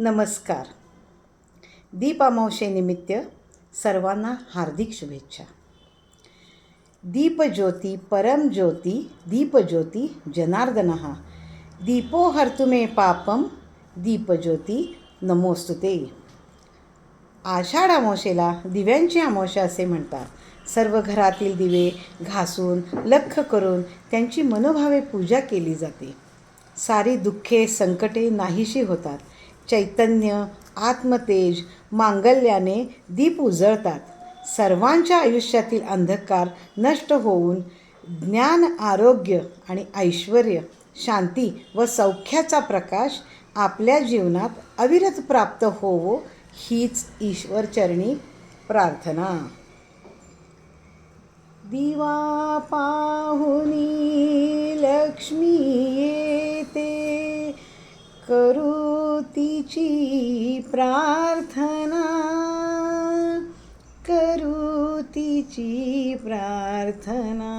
नमस्कार. दीप अमावस्येनिमित्त सर्वांना हार्दिक शुभेच्छा. दीपज्योती परमज्योती दीपज्योती जनार्दनः दीपो हर्तु मे पापम दीपज्योती नमोस्तुते. आषाढ अमावस्येला दिव्यांची अमावस्या असे म्हणतात. सर्व घरातील दिवे घासून लख्ख करून त्यांची मनोभावे पूजा केली जाते. सारी दुःखे संकटे नाहीशी होतात. चैतन्य आत्मतेज मांगल्याने दीप उजळतात. सर्वांच्या आयुष्यातील अंधकार नष्ट होऊन ज्ञान आरोग्य आणि ऐश्वर शांती व सौख्याचा प्रकाश आपल्या जीवनात अविरत प्राप्त होवो हीच ईश्वरचरणी प्रार्थना. दिवा पाहुनी लक्ष्मी येते करू तिची प्रार्थना करू तिची प्रार्थना.